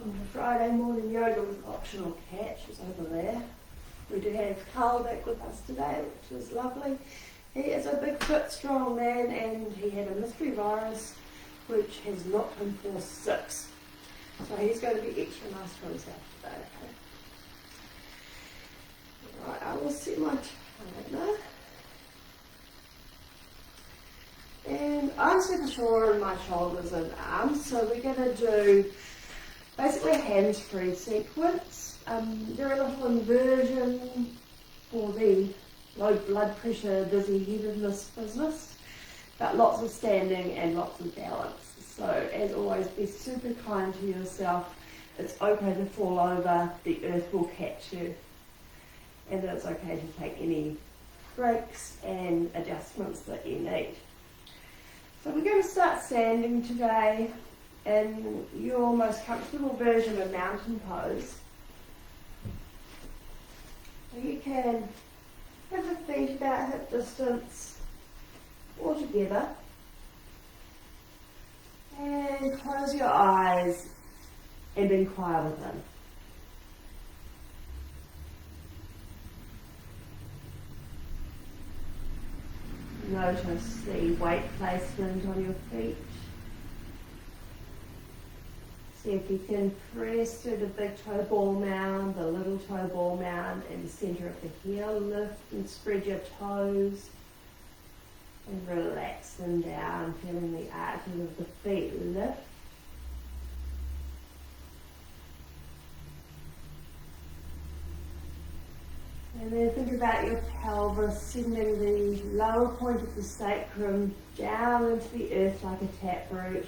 Welcome to Friday morning yoga with optional cat. She's over there. We do have Carl back with us today, which is lovely. He is a big, fit, strong man, and he had a mystery virus which has knocked him for 6. So he's going to be extra nice for himself today. Okay? Right, I will set my timer. And I'm super sore in my shoulders and arms, so we're going to do basically a hands-free sequence. They're a little inversion for the low blood pressure, dizzy headedness business, but lots of standing and lots of balance. So as always, be super kind to yourself. It's okay to fall over, the earth will catch you, and it's okay to take any breaks and adjustments that you need. So we're going to start standing today in your most comfortable version of mountain pose. So you can have the feet about hip distance all together and close your eyes and inquire within. Notice the weight placement on your feet. See if you can press through the big toe ball mound, the little toe ball mound, and the center of the heel. Lift and spread your toes and relax them down, feeling the arches of the feet lift. And then think about your pelvis, sending the lower point of the sacrum down into the earth like a taproot,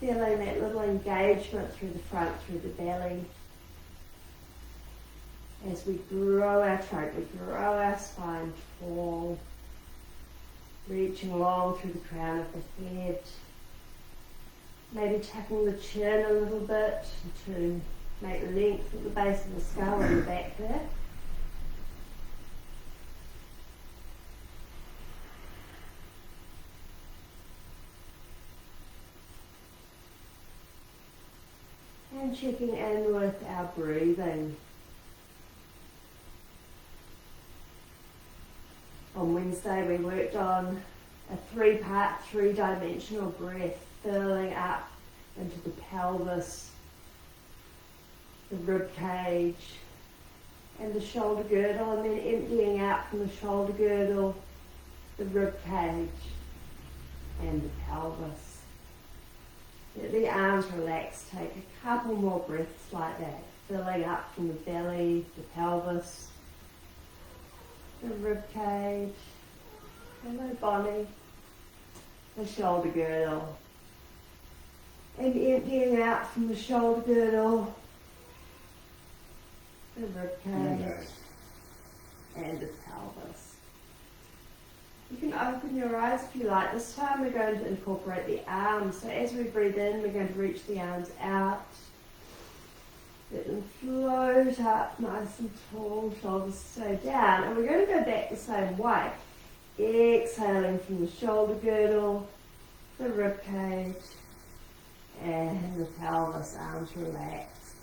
feeling that little engagement through the front, through the belly. As we grow our trunk, we grow our spine tall, reaching long through the crown of the head. Maybe tucking the chin a little bit to make length at the base of the skull and the back there. And checking in with our breathing. On Wednesday we worked on a 3-part, 3-dimensional breath, filling up into the pelvis, the rib cage, and the shoulder girdle, and then emptying out from the shoulder girdle, the rib cage, and the pelvis. Let the arms relax, take a couple more breaths like that, filling up from the belly, the pelvis, the rib cage, hello Bonnie, the shoulder girdle, and emptying out from the shoulder girdle, the rib cage, and the pelvis. You can open your eyes if you like. This time we're going to incorporate the arms. So as we breathe in, we're going to reach the arms out. Let them float up nice and tall, shoulders stay down. And we're going to go back the same way. Exhaling from the shoulder girdle, the rib cage, and the pelvis, arms relaxed.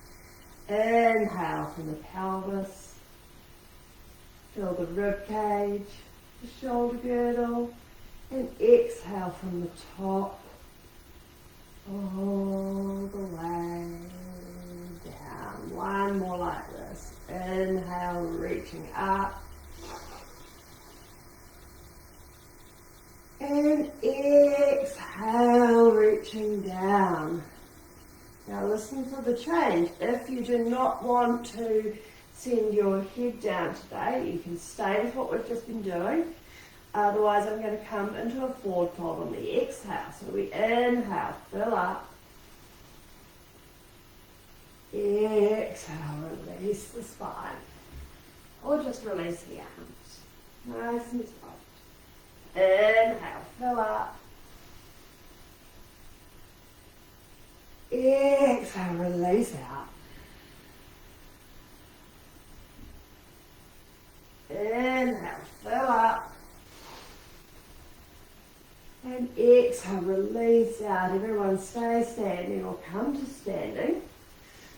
Inhale from the pelvis. Feel the rib cage, the shoulder girdle, and exhale from the top all the way down. One more like this. Inhale, reaching up, and exhale, reaching down. Now listen for the change. If you do not want to send your head down today, you can stay with what we've just been doing. Otherwise, I'm going to come into a forward fold on the exhale. So we inhale, fill up. Exhale, release the spine. Or just release the arms. Nice and soft. Inhale, fill up. Exhale, release out. Inhale, fill up. And exhale, release out. Everyone stay standing or come to standing.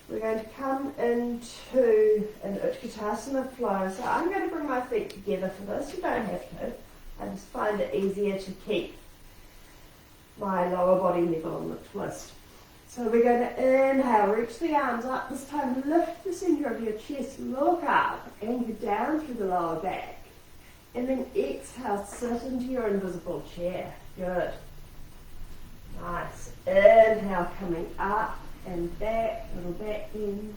We're going to come into an Utkatasana flow. So I'm going to bring my feet together for this. You don't have to. I just find it easier to keep my lower body level on the twist. So we're going to inhale, reach the arms up. This time lift the center of your chest, look up, anchor down through the lower back. And then exhale, sit into your invisible chair. Good. Nice. Inhale, coming up and back, little back bend.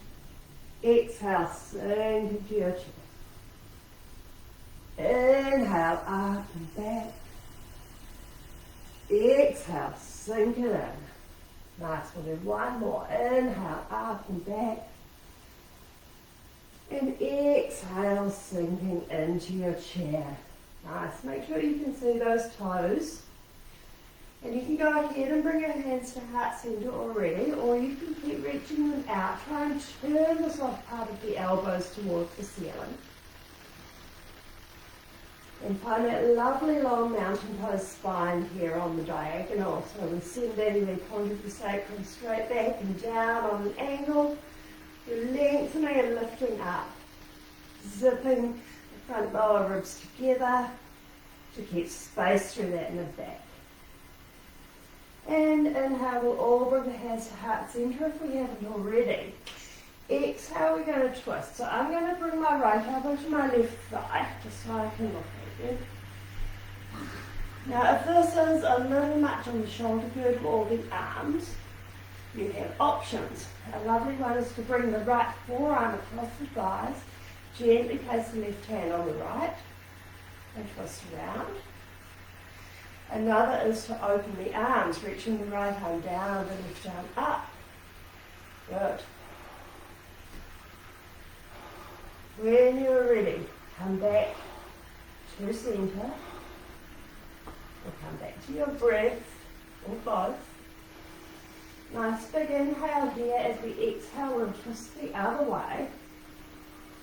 Exhale, sink into your chest. Inhale, up and back. Exhale, sink it in. Nice, we'll do one more. Inhale, up and back. And exhale, sinking into your chair. Nice, make sure you can see those toes. And you can go ahead and bring your hands to heart center already, or you can keep reaching them out. Try and turn the soft part of the elbows towards the ceiling. And find that lovely long mountain pose spine here on the diagonal. So we're sending the point of the sacrum straight back and down on an angle. You're lengthening and lifting up. Zipping the front lower ribs together to keep space through that mid back. And inhale, we'll all bring the hands to heart center if we haven't already. Exhale, we're going to twist. So I'm going to bring my right elbow to my left thigh, just so I can look at you. Now, if this is a little much on the shoulder girdle or the arms, you have options. A lovely one is to bring the right forearm across the thighs, gently place the left hand on the right, and twist around. Another is to open the arms, reaching the right arm down, the left arm up. Good. When you're ready, come back to center, or come back to your breath, or both. Nice big inhale here. As we exhale, we'll twist the other way,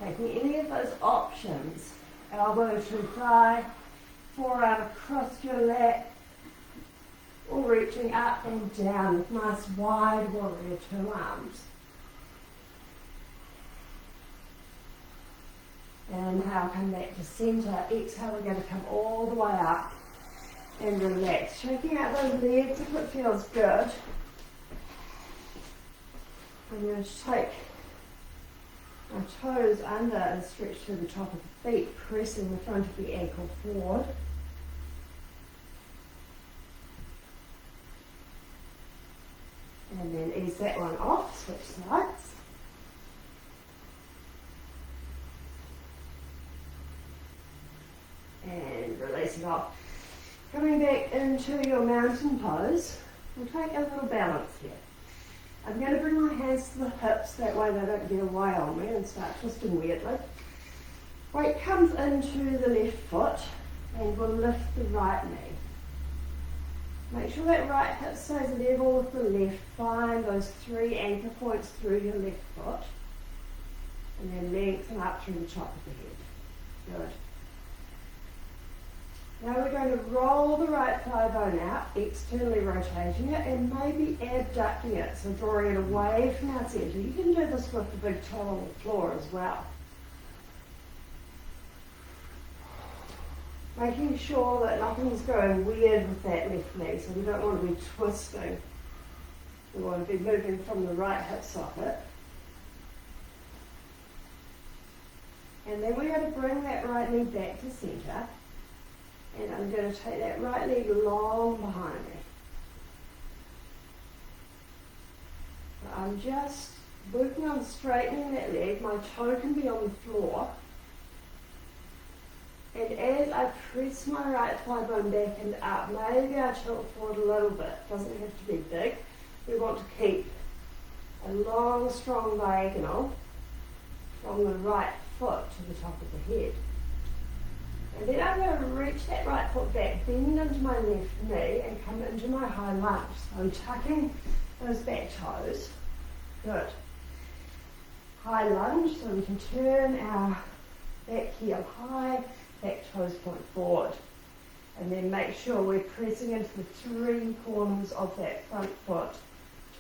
taking any of those options. Elbow to thigh, forearm across your lap, or reaching up and down with nice wide warrior two arms. Inhale, come back to center. Exhale, we're going to come all the way up and relax. Shaking out those legs if it feels good. I'm going to take my toes under and stretch to the top of the feet, pressing the front of the ankle forward. And then ease that one off, switch sides. And releasing off. Coming back into your mountain pose, we'll take a little balance here. I'm going to bring my hands to the hips, that way they don't get away on me and start twisting weirdly. Weight comes into the left foot and we'll lift the right knee. Make sure that right hip stays level with the left. Find those 3 anchor points through your left foot. And then lengthen up through the top of the head. Good. Now we're going to roll the right thigh bone out, externally rotating it, and maybe abducting it, so drawing it away from our centre. You can do this with the big toe on the floor as well. Making sure that nothing's going weird with that left knee, so we don't want to be twisting. We want to be moving from the right hip socket. And then we're going to bring that right knee back to centre. And I'm going to take that right leg long behind me. So I'm just working on straightening that leg. My toe can be on the floor. And as I press my right thigh bone back and up, maybe I tilt forward a little bit. Doesn't have to be big. We want to keep a long, strong diagonal from the right foot to the top of the head. And then I'm going to reach that right foot back, bend into my left knee and come into my high lunge. So I'm tucking those back toes. Good. High lunge, so we can turn our back heel high, back toes point forward. And then make sure we're pressing into the 3 corners of that front foot.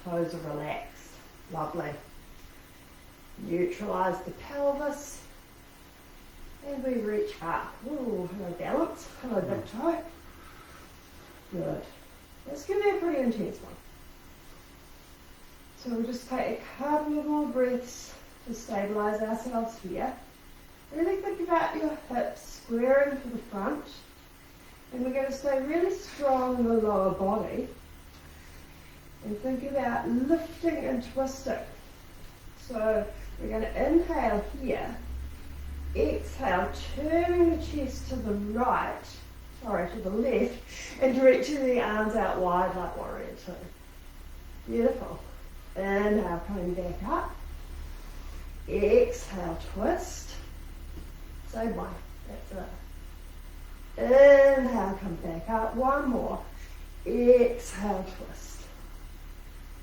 Toes are relaxed. Lovely. Neutralize the pelvis. And we reach up. Ooh, hello balance. Hello big toe. Good. This can be a pretty intense one. So we'll just take a couple of more breaths to stabilize ourselves here. Really think about your hips squaring to the front. And we're going to stay really strong in the lower body. And think about lifting and twisting. So we're going to inhale here. Exhale, turning the chest to the to the left, and reaching the arms out wide like warrior two. Beautiful. Inhale, coming back up. Exhale, twist. Same way. That's it. Inhale, come back up. One more. Exhale, twist.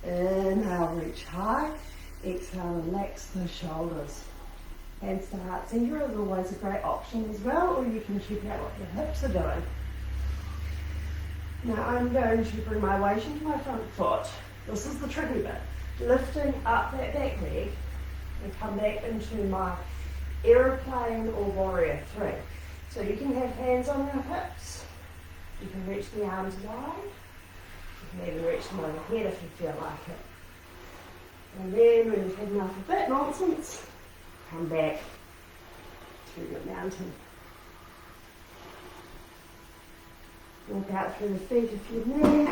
Inhale, reach high. Exhale, relax the shoulders. Hands to heart center is always a great option as well, or you can check out what your hips are doing. Now I'm going to bring my weight into my front foot. This is the tricky bit. Lifting up that back leg and come back into my aeroplane or warrior three. So you can have hands on your hips. You can reach the arms wide. You can even reach them overhead if you feel like it. And then when you've had enough of that nonsense, come back through the mountain. Walk out through the feet if you need.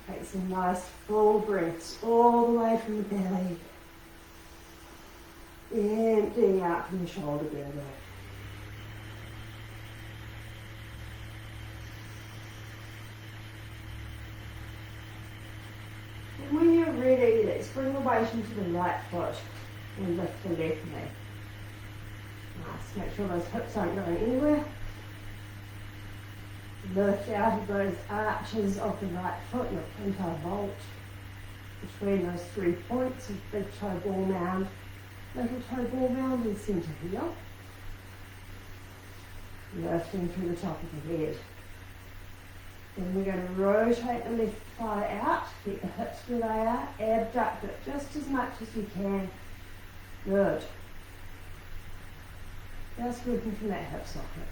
Take some nice full breaths all the way from the belly. Emptying out from the shoulder girdle. And when you're ready, let's bring the weight into the right foot and lift the left knee. Nice, make sure those hips aren't going anywhere. Lift out of those arches of the right foot, your pinto vault, between those 3 points of big toe ball mound, little toe ball mound and centre heel. Lifting through the top of the head. Then we're going to rotate the left thigh out, keep the hips where they are, abduct it just as much as you can. Good. Just working from that hip socket.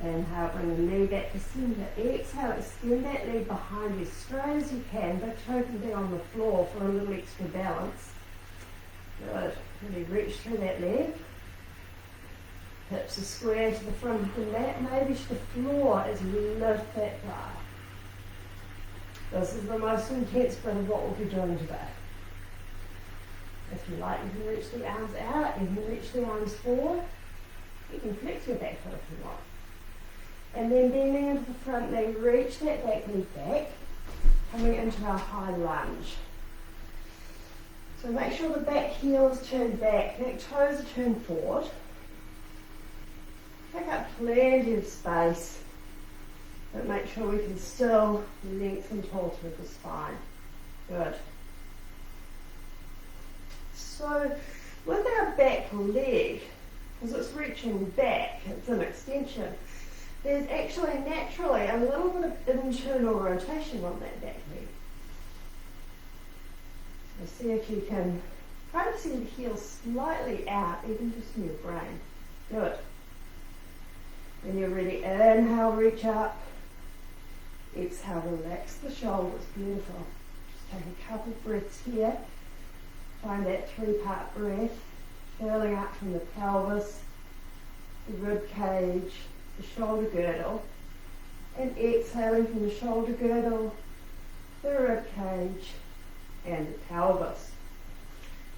Inhale, bring the knee back to centre. Exhale, extend that leg behind you straight as you can. Big toe can be on the floor for a little extra balance. Good. Really reach through that leg. Hips are square to the front of the mat. Maybe to the floor as you lift that thigh. This is the most intense bit of what we'll be doing today. If you like, you can reach the arms out. You can reach the arms forward. You can flex your back foot if you want. And then bending into the front knee, reach that back knee back, coming into our high lunge. So make sure the back heel is turned back, neck toes are turned forward. Pick up plenty of space, but make sure we can still lengthen tall through the spine. Good. So with our back leg, because it's reaching back, it's an extension, there's actually naturally a little bit of internal rotation on that back leg. So see if you can kind of see the heel slightly out, even just in your brain. Good. When you're ready, inhale, reach up. Exhale, relax the shoulders. Beautiful. Just take a couple breaths here. Find that 3-part breath, curling up from the pelvis, the rib cage, the shoulder girdle, and exhaling from the shoulder girdle, the rib cage, and the pelvis.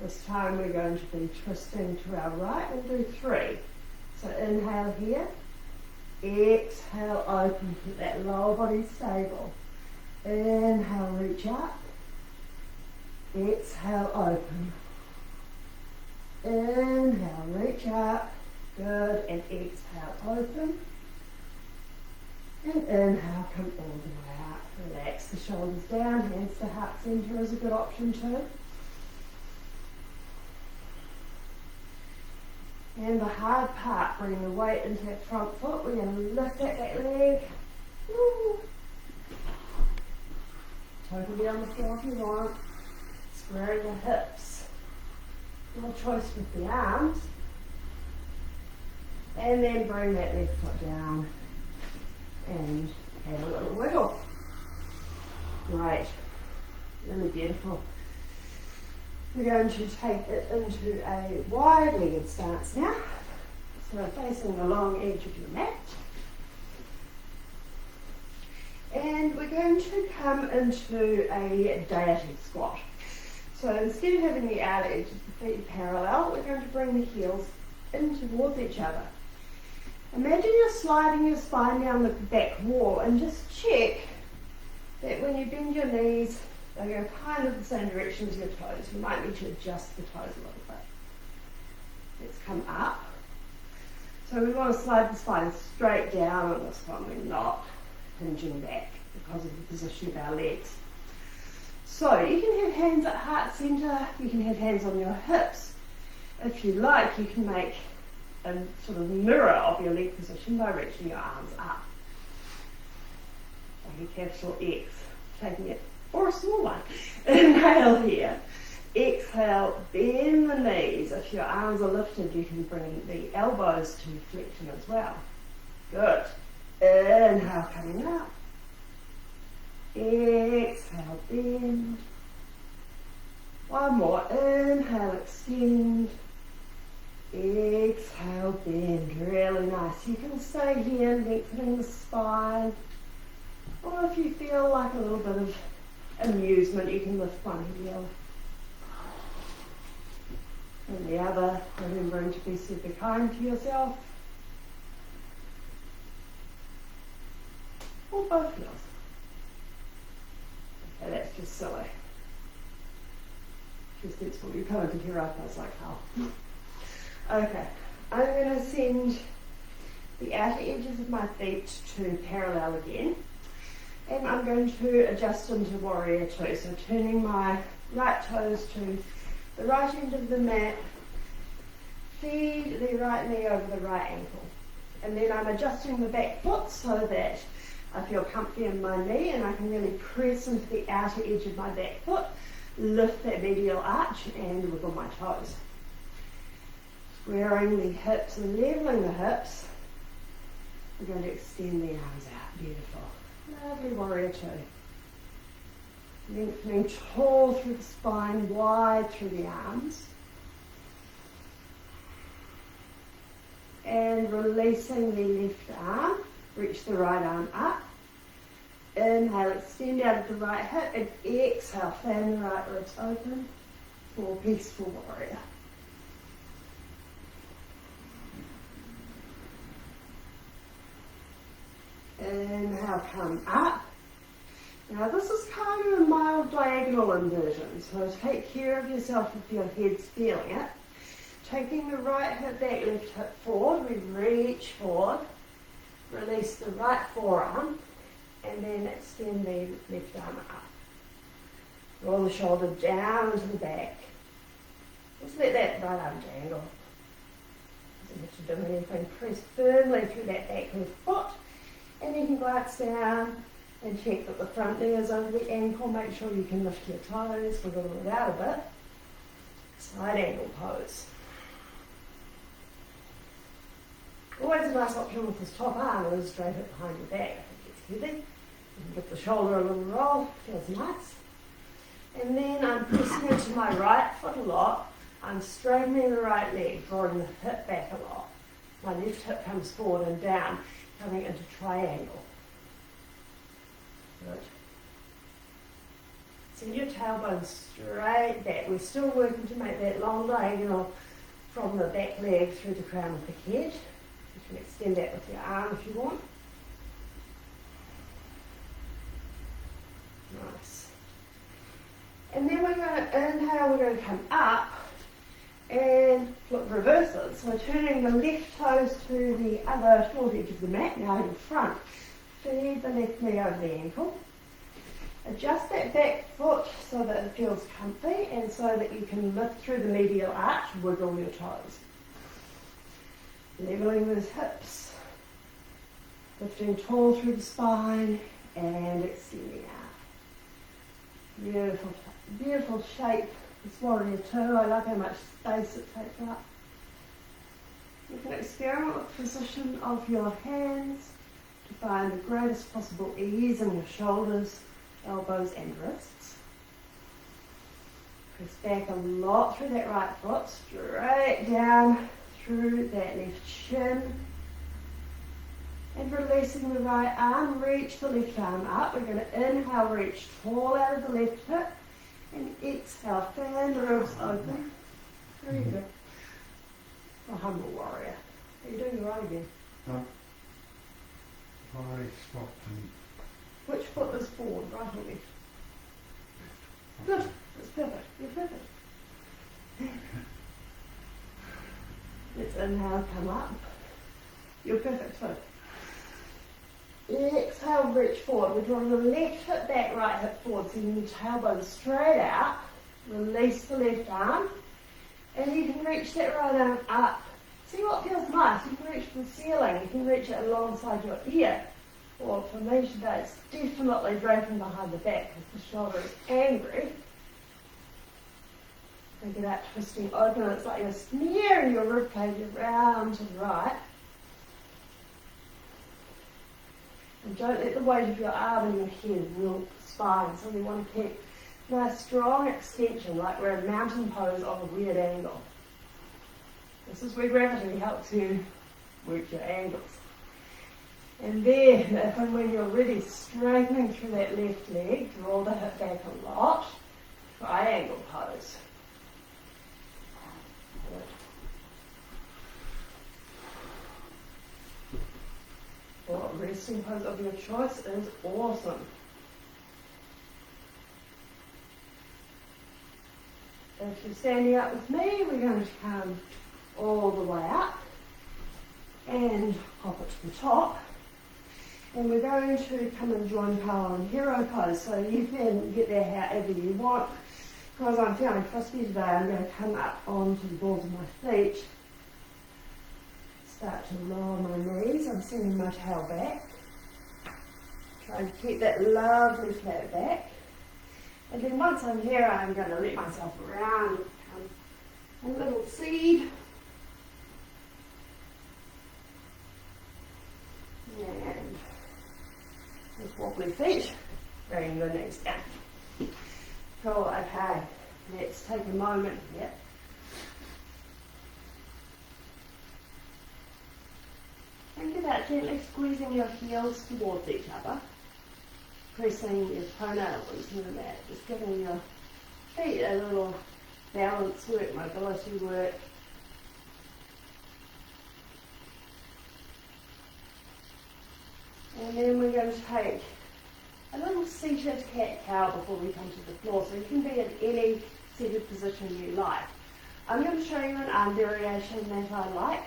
This time we're going to be twisting to our right. We'll do 3. So inhale here, exhale, open, keep that lower body stable. Inhale, reach up, exhale, open. Inhale, reach up, good, and exhale, open. And inhale, come all the way up. Relax the shoulders down, hands to heart center is a good option too. And the hard part, bring the weight into that front foot. We're going to lift that back leg. Woo. totally on the floor if you want. Squaring the hips. Your choice with the arms. And then bring that left foot down and have a little wiggle. Great. Really beautiful. We're going to take it into a wide-legged stance now. So facing the long edge of your mat. And we're going to come into a deity squat. So instead of having the outer edges of the feet parallel, we're going to bring the heels in towards each other. Imagine you're sliding your spine down the back wall and just check that when you bend your knees, they go kind of the same direction as your toes. You might need to adjust the toes a little bit. Let's come up. So we want to slide the spine straight down on this one. We're not hinging back because of the position of our legs. So you can have hands at heart center, you can have hands on your hips. If you like, you can make a sort of mirror of your leg position by reaching your arms up. Like a capital X, taking it, or a small one. Inhale here. Exhale, bend the knees. If your arms are lifted, you can bring the elbows to flexion as well. Good. Inhale, coming up. Exhale, bend. One more. Inhale, extend. Exhale, bend. Really nice. You can stay here, lengthening the spine. Or if you feel like a little bit of amusement, you can lift one heel. And the other, remembering to be super kind to yourself. Or both heels. Okay, that's just silly. Just that's what you come into here up, I was like, oh. Okay, I'm going to send the outer edges of my feet to parallel again. And I'm going to adjust into warrior two. So turning my right toes to the right end of the mat, feed the right knee over the right ankle. And then I'm adjusting the back foot so that I feel comfy in my knee and I can really press into the outer edge of my back foot, lift that medial arch and wiggle my toes. Squaring the hips and leveling the hips. We're going to extend the arms out. Beautiful. Lovely warrior two. Lengthening tall through the spine, wide through the arms. And releasing the left arm, reach the right arm up. Inhale, extend out of the right hip, and exhale, fan the right ribs open for peaceful warrior. Inhale, come up. Now this is kind of a mild diagonal inversion, so take care of yourself if your head's feeling it. Taking the right hip back, left hip forward, we reach forward, release the right forearm, and then extend the left arm up. Roll the shoulder down to the back. Just let that right arm dangle. Doesn't have to do anything. Press firmly through that back left foot, and you can glance down and check that the front knee is over the ankle. Make sure you can lift your toes, wiggle it out a bit. Side angle pose. Always a nice option with this top arm is straight up behind your back. I think it's heavy. You can give the shoulder a little roll, feels nice. And then I'm pressing into my right foot a lot. I'm straightening the right leg, drawing the hip back a lot. My left hip comes forward and down, coming into triangle. Good. Send your tailbone straight back. We're still working to make that long diagonal from the back leg through the crown of the head. You can extend that with your arm if you want. Nice. And then we're going to inhale, we're going to come up and flip reverses. So turning the left toes to the other short edge of the mat, now in front. Feed the left knee over the ankle. Adjust that back foot so that it feels comfy and so that you can lift through the medial arch, wiggle your toes. Leveling those hips. Lifting tall through the spine and extending Beautiful, beautiful shape. This warrior too. I love how much space it takes up. You can experiment with the position of your hands to find the greatest possible ease in your shoulders, elbows and wrists. Press back a lot through that right foot, straight down through that left shin. And releasing the right arm, reach the left arm up. We're going to inhale, reach tall out of the left hip. And exhale, fan the ribs open. Very good. A humble warrior. Are you doing right again? No. I stopped and... Which foot is forward, right or left? Good. That's perfect. You're perfect. Let's inhale, come up. You're perfect too. Exhale, reach forward. We're drawing the left hip back, right hip forward. So you need tailbone straight out. Release the left arm. And you can reach that right arm up. See what feels nice. You can reach for the ceiling. You can reach it alongside your ear. Or for me today, it's definitely draping behind the back because the shoulder is angry. Think of that twisting open. It's like you're smearing your ribcage around to the right. And don't let the weight of your arm and your head melt the spine. So we want to keep nice strong extension, like we're in mountain pose on a weird angle. This is where gravity helps you work your angles. And then, if and when you're ready, straightening through that left leg, draw the hip back a lot, triangle pose. Or resting pose of your choice is awesome. If you're standing up with me, we're going to come all the way up and hop it to the top. And we're going to come and join power and hero pose. So you can get there however you want. Because I'm feeling frisky today, I'm going to come up onto the balls of my feet. Start to lower my knees. I'm sending my tail back. Try to keep that lovely flat back. And then once I'm here, I'm going to let myself around and become a little seed. And with wobbly feet, bring the knees down. Cool, okay. Let's take a moment here. Think about gently squeezing your heels towards each other. Pressing your toenails into the mat, just giving your feet a little balance work, mobility work. And then we're going to take a little seated cat-cow before we come to the floor. So you can be in any seated position you like. I'm going to show you an arm variation that I like.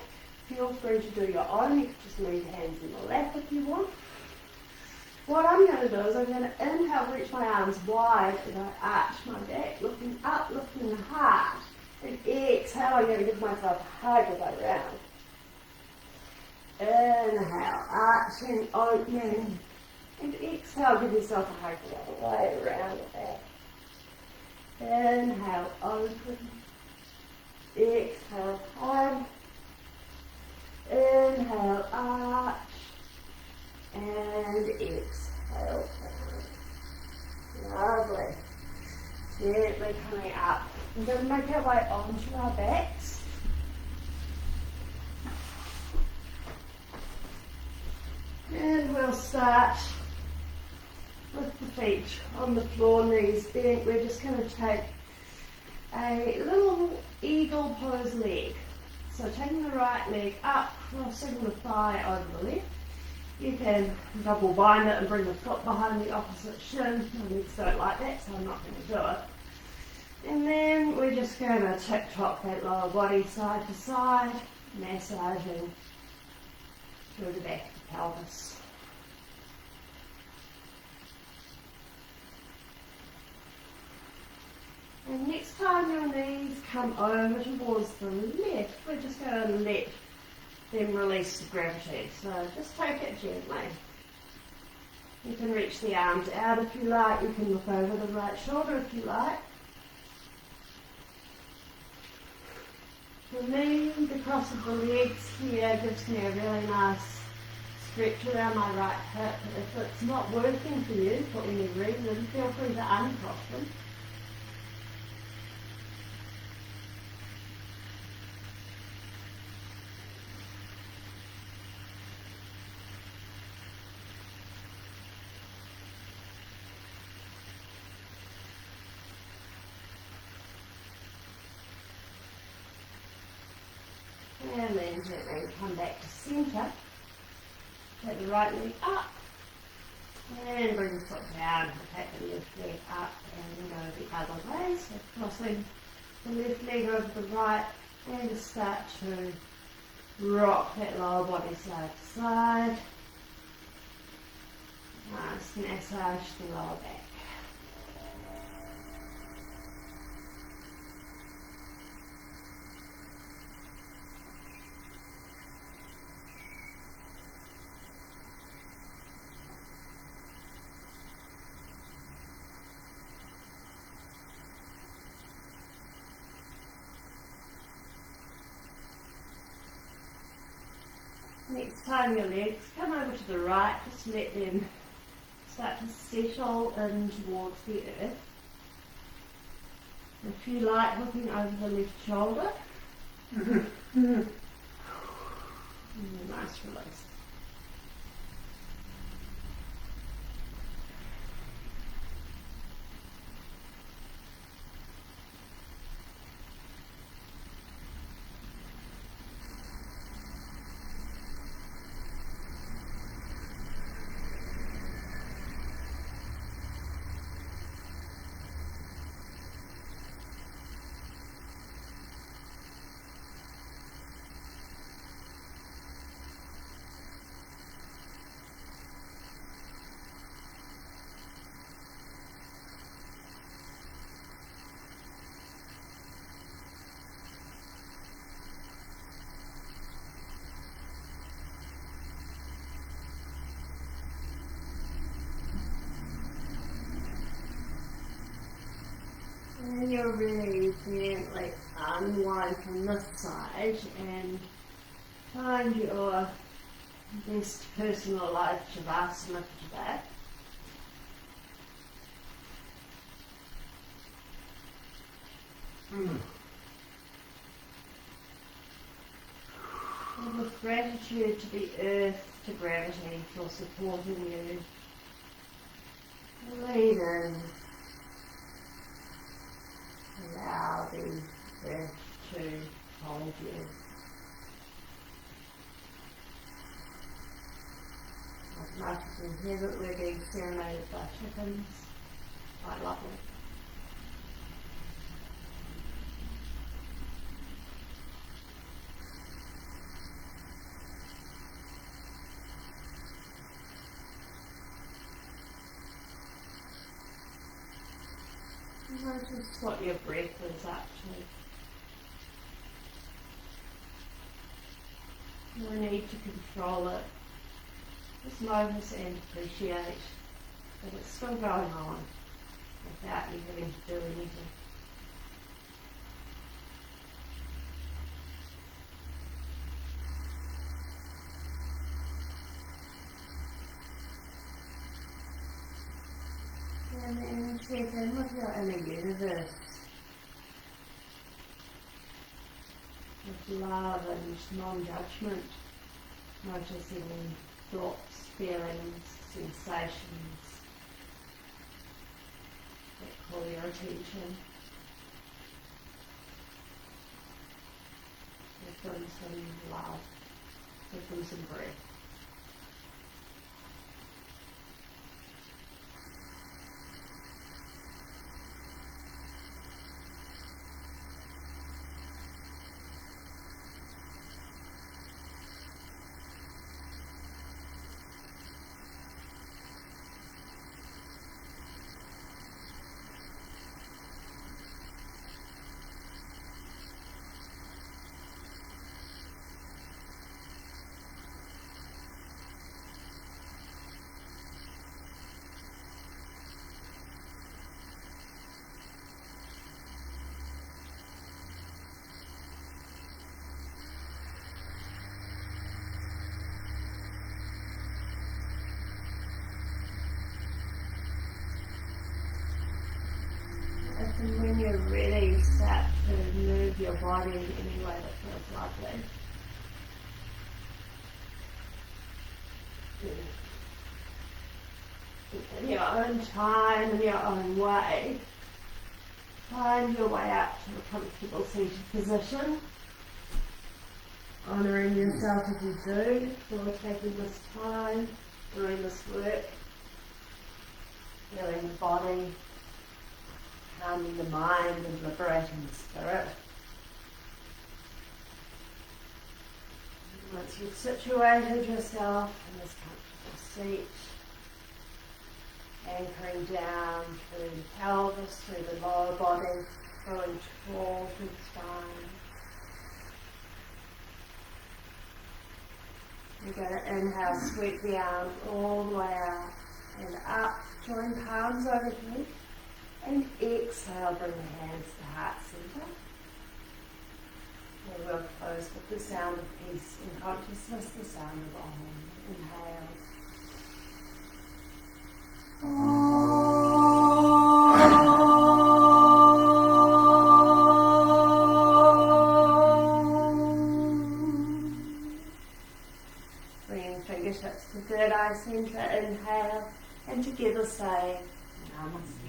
Feel free to do your own. You can just leave hands in the lap if you want. What I'm going to do is I'm going to inhale, reach my arms wide, and I arch my back, looking up, lifting the heart. And exhale, I'm going to give myself a hug as I round. Inhale, arching, opening. And exhale, give yourself a hug all the way around the back. Inhale, open. Exhale, hug. Inhale, arch. And exhale. Lovely. Gently coming up. We're going to make our way onto our backs. And we'll start with the feet on the floor, knees bent. We're just going to take a little eagle pose leg. So taking the right leg up, crossing the thigh over the left. You can double bind it and bring the foot behind the opposite shin. My legs don't like that, so I'm not going to do it. And then we're just going to tip-top that lower body side to side, massaging through the back of the pelvis. And next time your knees come over towards the left, we're just going to let them release the gravity. So just take it gently. You can reach the arms out if you like. You can look over the right shoulder if you like. For me, the cross of the legs here gives me a really nice stretch around my right hip. If it's not working for you for any reason, feel free to uncross them. And then gently come back to centre. Take the right leg up. And bring the foot down. Take the left leg up and go the other way. So crossing the left leg over the right. And just start to rock that lower body side to side. Nice massage the lower back. Next time your legs come over to the right, just let them start to settle in towards the earth. If you like, looking over the left shoulder. And a nice release. And you'll really gently unwind from this side and find your best personalised Shavasana for today. And with gratitude to the earth, to gravity for supporting you, lead in. Allow the earth to hold you. As much as in here that we're being serenaded by chickens, quite lovely. Notice what your breath is up to. No need to control it. Just notice and appreciate that it's still going on without you having to do anything. And then check in with your inner universe. With love and non-judgment. Noticing thoughts, feelings, sensations that call your attention. Give them some love. Give them some breath. to really start to move your body in any way that feels lovely. In your own time, in your own way, find your way up to a comfortable seated position. Honouring yourself as you do, for taking this time, doing this work, healing the body, calming the mind and liberating the spirit. Once you've situated yourself in this comfortable seat, anchoring down through the pelvis, through the lower body, going tall through the spine. You're going to inhale, sweep the arms all the way out and up, join palms overhead, and exhale, bring the hands to heart center. And we'll close with the sound of peace in consciousness, the sound of Om. Inhale. Bringing fingertips to third eye center, inhale, and together say Namaste.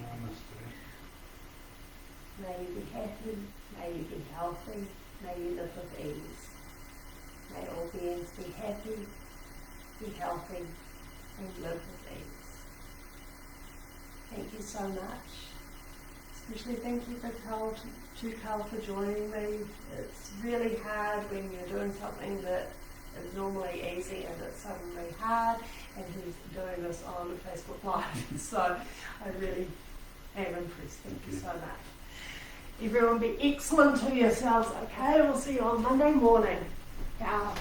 May you be happy, may you be healthy, may you live with ease. May all beings be happy, be healthy, and live with ease. Thank you so much. Especially thank you to Carl for joining me. It's really hard when you're doing something that is normally easy and it's suddenly hard, and he's doing this on Facebook Live. So I really am impressed. Thank you so much. Everyone be excellent to yourselves, okay? We'll see you on Monday morning. Ciao.